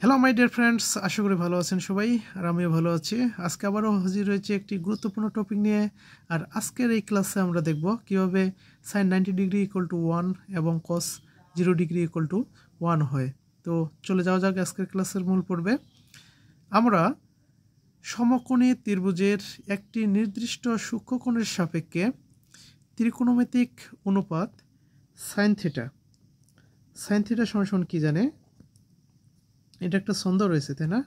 Hello my dear friends, আশা করি ভালো আছেন সবাই। আর আমিও ভালো আছি। আজকে আবারও হাজির হয়েছে একটি গুরুত্বপূর্ণ টপিক নিয়ে। আর আজকের এই ক্লাসে আমরা দেখব কিভাবে সাইন 90 ডিগ্রি ইকুয়াল টু 1 এবং কস 0 ডিগ্রি ইকুয়াল টু 1 হয়। তো চলে যাওয়া যাক আজকের ক্লাসের মূল পর্বে। আমরা সমকোণী ত্রিভুজের একটি নির্দিষ্ট সূক্ষ্মকোণের সাপেক্ষে ত্রিকোণমিতিক অনুপাত সাইন থিটা সমান কি জানে? এটা একটা ছন্দ রয়েছে, তাই না?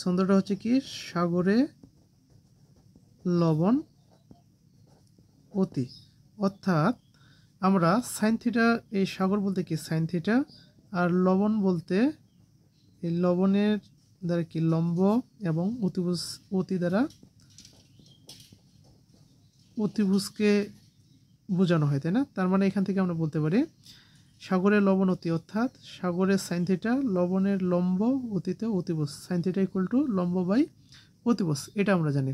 ছন্দটা হচ্ছে কি, সাগরে লবণ অতি। অর্থাৎ আমরা সাইন থিটা, এই সাগর বলতে কি সাইন থিটা, আর লবণ বলতে এই লবণের দ্বারা কি লম্ব এবং অতি দ্বারা অতিভুজকে বোঝানো হয়, তাই না? তার মানে এখান থেকে আমরা বলতে পারি সাগরের লবণ অতি, অর্থাৎ সাগরের সাইন থিটা লবণের লম্ব অতিতে অতিভুজ, সাইন থিটা ইকুয়াল টু লম্ব বাই অতিভুজ, এটা আমরা জানি।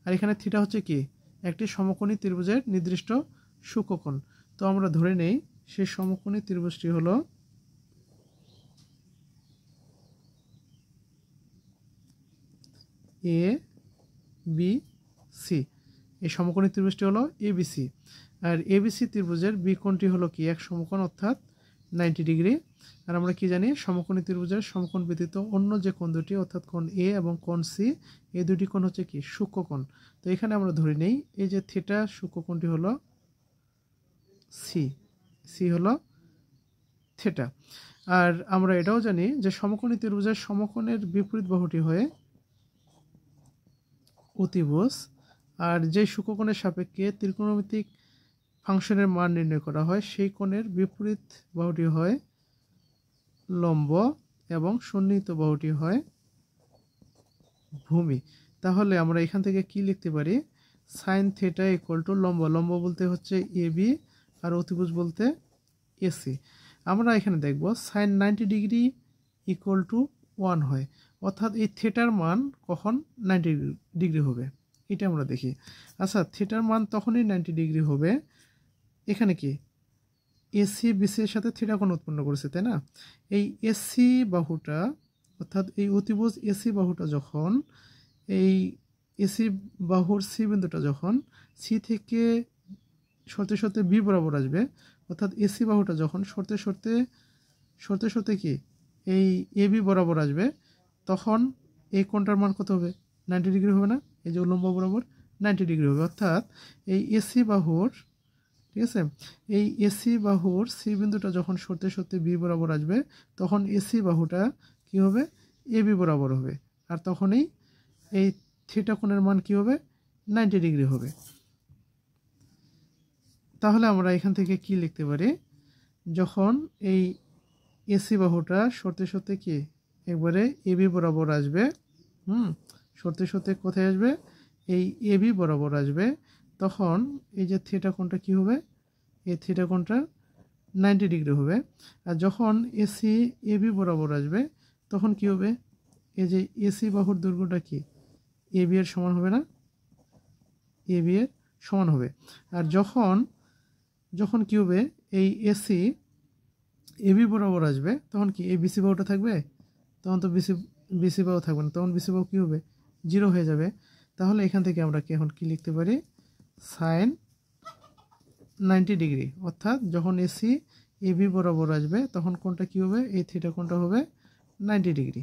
আর এখানে থিটা হচ্ছে কি, একটি সমকোণী ত্রিভুজের নির্দিষ্ট সূক্ষ্মকোণ। তো আমরা ধরে নেই সেই সমকোণী ত্রিভুজটি হলো এ বি সি। এই সমকোণী ত্রিভুজটি হলো এবিসি। আর এবিসি ত্রিভুজের বি কোণটি হলো কি, এক সমকোণ, অর্থাৎ 90 ডিগ্রি। আর আমরা কি জানি, সমকোণী ত্রিভুজের সমকোণ ব্যতীত অন্য যে কোণ দুটি, অর্থাৎ কোণ এ এবং কোণ সি, এই দুটি কোণ হচ্ছে কি সূক্ষ্মকোণ। তো এখানে আমরা ধরে নেই এই যে থিটা সূক্ষ্মকোণটি হলো সি হলো থিটা। আর আমরা এটাও জানি যে সমকোণী ত্রিভুজের সমকোণের বিপরীত বাহুটি হয়ে অতিভুজ। আর যে সূক্ষ্মকোণের সাপেক্ষে ত্রিকোণমিতিক ফাংশনের মান নির্ণয় করা হয় সেই কোণের বিপরীত বাহুটি হয় লম্ব এবং সন্নিহিত বাহুটি হয় ভূমি। তাহলে আমরা এখান থেকে কি লিখতে পারি? সাইন থিটা ইকুয়াল টু লম্ব বলতে হচ্ছে এবি, আর অতিভুজ বলতে এসি। আমরা এখানে দেখব সাইন 90 ডিগ্রি ইকুয়াল টু 1 হয়, অর্থাৎ এই থিটার মান কখন 90 ডিগ্রি হবে এটা আমরা দেখি। আচ্ছা, থিটার মান তখনই 90 ডিগ্রি হবে, এখানে কি এসি বিসি এর সাথে থিটা কোণ উৎপন্ন করেছে, তাই না? এই এসি বাহুটা, অর্থাৎ এই অতিভুজ এসি বাহুটা যখন এই এসি বাহুর সি বিন্দুটা যখন সি থেকে সরতে সরতে বি বরাবর আসবে, অর্থাৎ এসি বাহুটা যখন সরতে সরতে কি এই এবি বরাবর আসবে, তখন এই কোণটার মান কত হবে? 90 ডিগ্রি হবে না? এই যে উল্লম্ব বরাবর 90 ডিগ্রি হবে। অর্থাৎ এই এসি বাহুর, ঠিক আছে, এই এসি বাহুর সি বিন্দুটা যখন সরতে বি বরাবর আসবে, তখন এসি বাহুটা কি হবে? এবি বরাবর হবে। আর তখনই এই থিটা কোণের মান কি হবে? 90 ডিগ্রি হবে। তাহলে আমরা এখান থেকে কি লিখতে পারি? যখন এই এসি বাহুটা সরতে কি একবারে এবি বরাবর আসবে, সরতে কোথায় আসবে? এই এবি বরাবর আসবে, তখন এই যে থিটা কোণটা কি হবে? এই থিটা কোণটা 90 ডিগ্রি হবে। আর যখন এসি এবি বরাবর আসবে, তখন কি হবে? এই যে এসি বাহুর দৈর্ঘ্যটা কি এবি এর সমান হবে না? এবি এর সমান হবে। আর যখন কি হবে? এই এসি এবি বরাবর আসবে, তখন কি এই বিসি বাহুটা থাকবে? তখন তো বিসি বাহু থাকবে না, তখন বিসি বাহু কী হবে? 0 হয়ে যাবে। তাহলে এখান থেকে আমরা এখন কি লিখতে পারি? সাইন 90 ডিগ্রি, অর্থাৎ যখন এসি এবি বরাবর আসবে তখন কোণটা কি হবে? এই থিটা কোণটা হবে 90 ডিগ্রি।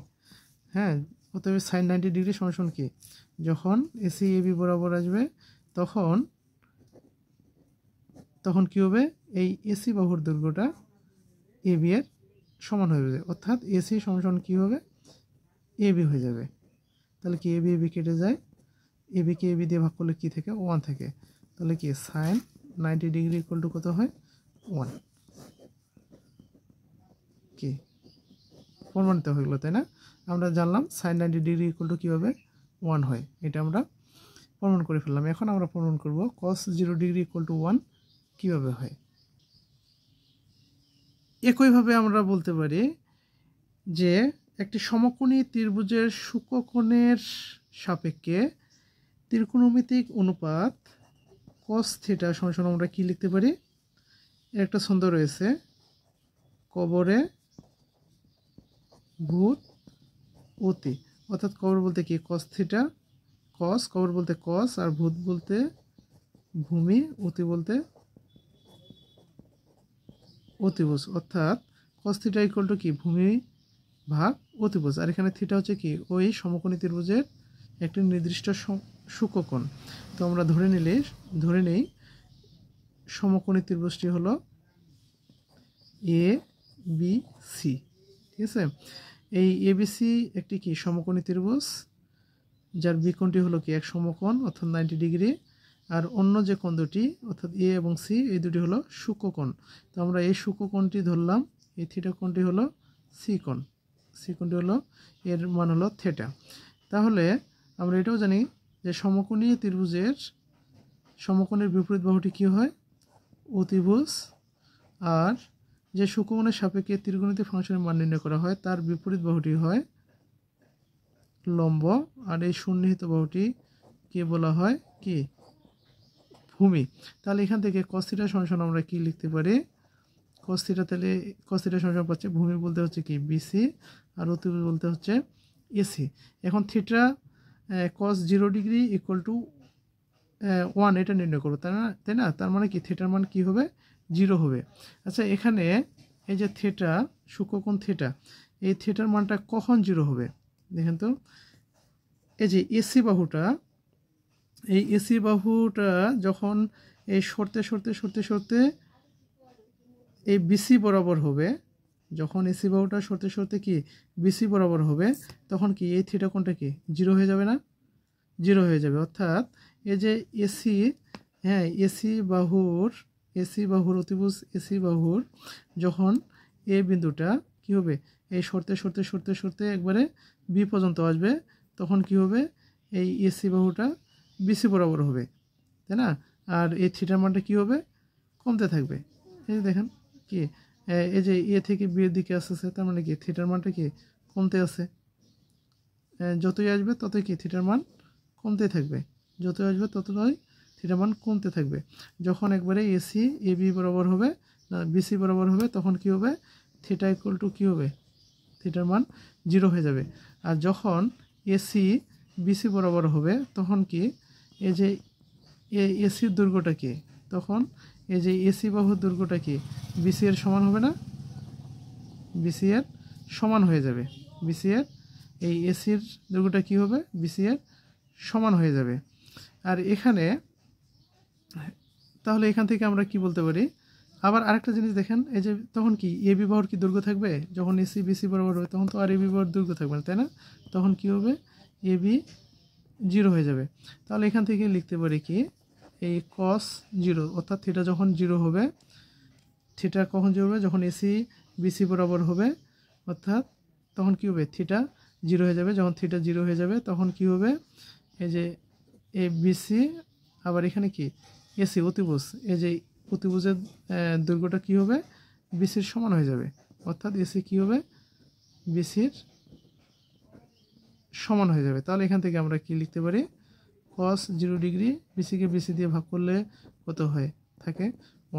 হ্যাঁ, অতএব সাইন 90 ডিগ্রি সমান কি, যখন এসি এবি বরাবর আসবে তখন কি হবে? এই এসি বাহুর দৈর্ঘ্যটা এবি এর সমান হয়ে যাবে, অর্থাৎ এসি সমান কি হবে? এবি হয়ে যাবে। তাহলে কি এবি কেটে যায়, এবিকে এবি দিয়ে ভাগ করলে কি থাকে? 1 থাকে। তাহলে কি সাইন 90 ডিগ্রি ইকুয়াল টু কত হয়? 1। কি প্রমাণিত হয়ে গেলো, তাই না? আমরা জানলাম সাইন 90 ডিগ্রি ইকুয়াল টু কীভাবে 1 হয়, এটা আমরা প্রমাণ করে ফেললাম। এখন আমরা প্রমাণ করব কস 0 ডিগ্রি ইকুয়াল টু 1 কীভাবে হয়। একইভাবে আমরা বলতে পারি যে একটি সমকোণী ত্রিভুজের সূক্ষ্মকোণের সাপেক্ষে ত্রিকোণমিতিক অনুপাত কস থিটা সমান আমরা কি লিখতে পারি? এর একটা ছন্দ রয়েছে, কবরে ভূত অতি, অর্থাৎ কবর বলতে কি কস থিটা, কস কবর বলতে কস, আর ভূত বলতে ভূমি, অতি বলতে অতিভুজ, অর্থাৎ কস থিটা ইকুয়াল টু কি ভূমি ভাগ অতিভুজ। আর এখানে থিটা হচ্ছে কি ওই সমকোণী ত্রিভুজের একটি নির্দিষ্ট সূক্ষ্মকোণ। তো আমরা ধরে নেই সমকোণী ত্রিভুজটি হলো এ বি সি। ঠিক আছে, এই এ বি সি একটি কি সমকোণী ত্রিভুজ, যার বিকোণটি হলো কি এক সমকোণ অর্থাৎ 90 ডিগ্রি, আর অন্য যে কোণ দুটি অর্থাৎ এ এবং সি এই দুটি হলো সূক্ষ্মকোণ। তো আমরা এই সূক্ষ্মকোণটি ধরলাম, এই থিটা কোণটি হলো সি কোণ, সি কোণটি হলো এর মান হলো থিটা। তাহলে আমরা এটাও জানি যে সমকোণী ত্রিভুজের সমকোণের বিপরীত বাহুটি কী হয় অতিভুজ, আর যে সূক্ষ্মকোণের সাপেক্ষে ত্রিকোণমিতি ফাংশনের মান নির্ণয় করা হয় তার বিপরীত বাহুটি হয় লম্ব, আর এই সুন্নিহিত বাহুটি কে বলা হয় কি ভূমি। তাহলে এখান থেকে cos θ সমান আমরা কি লিখতে পারি, cos θ, তাহলে cos θ সমান পাচ্ছে ভূমি বলতে হচ্ছে কি বিসি, আর অতিভুজ বলতে হচ্ছে এসি। এখন theta cos 0 degree equal to 1 এটা নির্ণয় করবো, তাই না? তার মানে কি থিটার মান কি হবে 0 হবে। আচ্ছা, এখানে এই যে থিটা সূক্ষ্মকোণ থিটা, এই থিটার মানটা কখন 0 হবে দেখেন তো। এই যে এসি বাহুটা, এই এসি বাহুটা যখন এই সরতে এই বিসি বরাবর হবে, যখন এসি বাহুটা সরতে কি বিসি বরাবর হবে, তখন কি এই থিটা কোণটা কি 0 হয়ে যাবে না? 0 হয়ে যাবে। অর্থাৎ এই যে এসি, হ্যাঁ এসি বাহুর অতিভুজ এসি বাহুর যখন এ বিন্দুটা কি হবে এই সরতে একবারে বি পর্যন্ত আসবে, তখন কি হবে এই এসি বাহুটা বিসি বরাবর হবে, তাই না? আর এই থিটার মানটা কি হবে কমতে থাকবে। এই যে দেখেন কি এই যে এ থেকে বি এর দিকে আসতেছে, তার মানে কি থিটার মানটা কি কমতে আছে, যতই আসবে ততই কি থিটার মান কমতে থাকবে, যতই আসবে ততই থিটার মান কমতে থাকবে। যখন একবারে এসি এ বি বরাবর হবে না বিসি বরাবর হবে, তখন কি হবে থিটা ইকুয়াল টু কী হবে থিটার মান 0 হয়ে যাবে। আর যখন এসি বিসি বরাবর হবে, তখন কি এই যে এসির দৈর্ঘ্যটা কি, তখন এই যে এসি বাহুর দৈর্ঘ্যটা কি বিসি এর সমান হবে না, বিসি এর সমান হয়ে যাবে, বিসি এর এই এসির দৈর্ঘ্যটা কি হবে বিসি এর সমান হয়ে যাবে। আর এখানে তাহলে এখান থেকে আমরা কি বলতে পারি, আবার আরেকটা জিনিস দেখেন, এই যে তখন কি এ বি বাহুর কি দৈর্ঘ্য থাকবে, যখন এসি বিসি বরাবর হবে তখন তো আর এ বি বাহুর দৈর্ঘ্য থাকবে না, তাই না? তখন কি হবে এ বি 0 হয়ে যাবে। তাহলে এখান থেকে লিখতে পারি কি এই cos 0 অর্থাৎ থিটা যখন 0 হবে, থিটা কখন 0 হবে যখন এসি বিসি বরাবর হবে, অর্থাৎ তখন কি হবে থিটা 0 হয়ে যাবে। যখন থিটা 0 হয়ে যাবে তখন কি হবে এই যে এ বিসি, আবার এখানে কি এসি অতিভুজ, এই যে অতিভুজের দৈর্ঘ্যটা কি হবে বিসির সমান হয়ে যাবে, অর্থাৎ এসি কি হবে বিসির সমান হয়ে যাবে। তাহলে এখান থেকে আমরা কি লিখতে পারি cos 0 ডিগ্রি বিসিকে বিসি দিয়ে ভাগ করলে কত হয় থাকে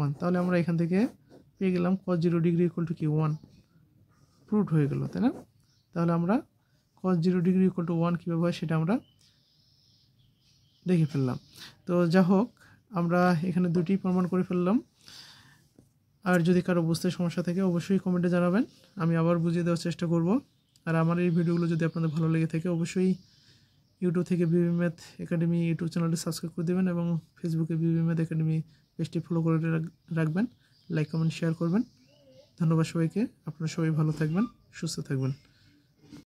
1। তাহলে আমরা এখান থেকে পেয়ে গেলাম cos 0 ডিগ্রি ইকুয়াল টু কি 1, প্রুভড হয়ে গেল, তাই না? তাহলে আমরা cos 0 ডিগ্রি ইকুয়াল টু 1 কীভাবে হয় সেটা আমরা দেখে ফেললাম। তো যা হোক, আমরা এখানে দুটি প্রমাণ করে ফেললাম। আর যদি কারো বুঝতে সমস্যা থাকে অবশ্যই কমেন্টে জানাবেন, আমি আবার বুঝিয়ে দেওয়ার চেষ্টা করব। আর আমার এই ভিডিওগুলো যদি আপনাদের ভালো লেগে থাকে অবশ্যই ইউটিউব থেকে বিবি ম্যাথ একাডেমি ইউটিউব চ্যানেলটি সাবস্ক্রাইব করে দেবেন, এবং ফেসবুকে বিবি ম্যাথ একাডেমি পেজটি ফলো করে রাখবেন, লাইক কমেন্ট শেয়ার করবেন। ধন্যবাদ সবাইকে, আপনারা সবাই ভালো থাকবেন, সুস্থ থাকবেন।